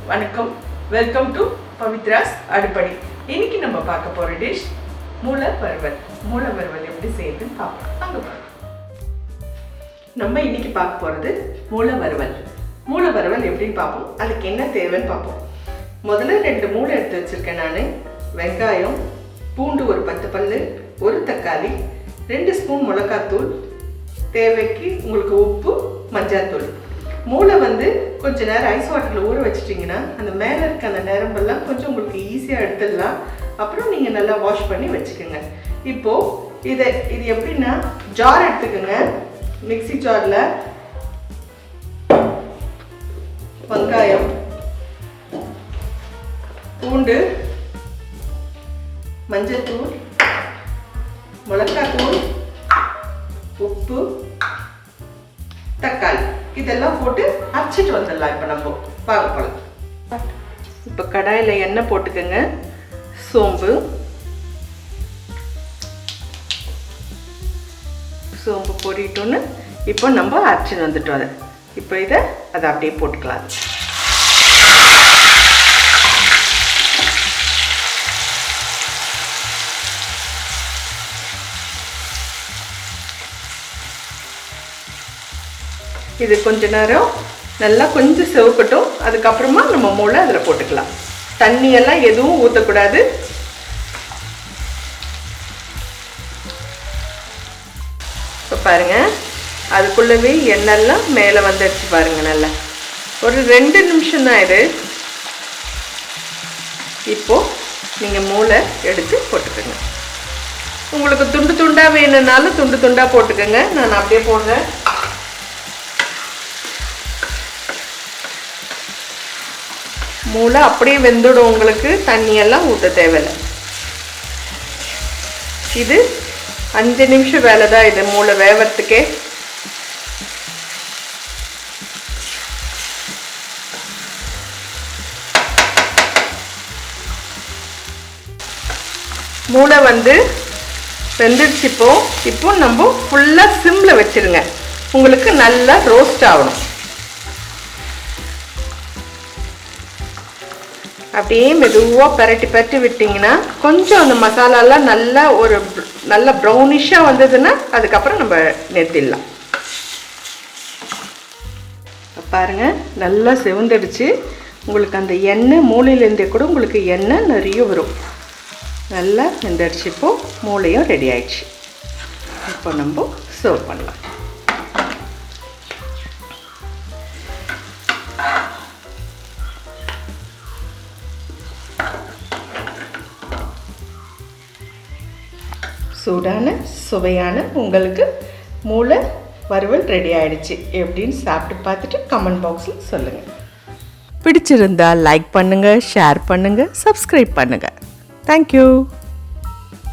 வணக்கம், welcome to பவித்ராஸ் அடுப்படி. இன்னைக்கு நம்ம பார்க்க போற டிஷ் மூளை வறுவல். மூளை வறுவல் எப்படி செய்யுதுன்னு பார்ப்போம். அங்க பாருங்க. நம்ம இன்னைக்கு பார்க்க போறது மூளை வறுவல். மூளை வறுவல் எப்படின்னு பார்ப்போம். அதுக்கு என்ன தேவைன்னு பார்ப்போம். முதல்ல 2 மூளை எடுத்து வச்சிருக்கேன் நான். வெங்காயம், பூண்டு ஒரு 10 பல்லு, ஒரு தக்காளி, 2 ஸ்பூன் மிளகாத்தூள், தேவைக்கு உங்களுக்கு உப்பு, மஞ்சள்தூள். மூளை கொஞ்ச நேரம் ஐஸ் வாட்டரில் ஊற வச்சிட்டிங்கன்னா அந்த மேலே இருக்க அந்த நரம்பெல்லாம் கொஞ்சம் உங்களுக்கு ஈஸியாக எடுத்துடலாம். அப்புறம் நீங்கள் நல்லா வாஷ் பண்ணி வச்சுக்கோங்க. இப்போது இது எப்படின்னா, ஜார் எடுத்துக்கோங்க. மிக்ஸி ஜாரில் வெங்காயம், பூண்டு, மஞ்சள்தூள், மிளகாத்தூள், உப்பு, தக்காளி இதெல்லாம் போட்டு அரைச்சிட்டு வந்துடலாம். இப்போ நம்ம பார்க்க போகலாம். இப்போ கடாயில் எண்ணெய் போட்டுக்கோங்க. சோம்பு பொரிட்டோன்னு இப்போ நம்ம அரைச்சிட்டு வந்துட்டோம். அதை இப்போ அதை அப்படியே போட்டுக்கலாம். இது கொஞ்ச நேரம் நல்லா கொஞ்சம் செவக்கட்டும். அதுக்கப்புறமா நம்ம மூளை அதில் போட்டுக்கலாம். தண்ணியெல்லாம் எதுவும் ஊற்றக்கூடாது. இப்போ பாருங்கள், அதுக்குள்ளவே எண்ணெய்லாம் மேலே வந்துடுச்சு பாருங்கள். நல்லா ஒரு 2 நிமிஷம் தான் இது. இப்போது நீங்கள் மூளை எடுத்து போட்டுக்கோங்க. உங்களுக்கு துண்டு துண்டாக வேணும்னாலும் துண்டு துண்டாக போட்டுக்கோங்க. நான் அப்படியே போடுறேன். மூளை அப்படியே வெந்துடும். உங்களுக்கு தண்ணியெல்லாம் ஊற்ற தேவையில்லை. இது 5 நிமிஷம் வேலை தான் இது மூளை வேவறதுக்கே. மூளை வெந்துடுச்சு. இப்போ நம்ம ஃபுல்லாக சிம்மில் வச்சிருங்க. உங்களுக்கு நல்லா ரோஸ்ட் ஆகணும். அப்படியே மெதுவாக பரட்டி விட்டிங்கன்னா கொஞ்சம் அந்த மசாலாலாம் நல்ல ப்ரௌனிஷாக வந்ததுன்னா அதுக்கப்புறம் நம்ம நிறுத்திடலாம். பாருங்கள், நல்லா செவந்துடுச்சு. உங்களுக்கு அந்த எண்ணெய் மூளையிலேருந்தே கூட உங்களுக்கு எண்ணெய் நிறைய வரும். நல்லா வெந்துடுச்சு. இப்போது மூளையும் ரெடி ஆயிடுச்சு. இப்போ நம்ம சர்வ் பண்ணலாம். சூடான சுவையான உங்களுக்கு மூளை வறுவல் ரெடி ஆகிடுச்சு. எப்படின்னு சாப்பிட்டு பார்த்துட்டு கமெண்ட் பாக்ஸில் சொல்லுங்கள். பிடிச்சிருந்தா லைக் பண்ணுங்கள், ஷேர் பண்ணுங்கள், சப்ஸ்கிரைப் பண்ணுங்கள். தேங்க்யூ.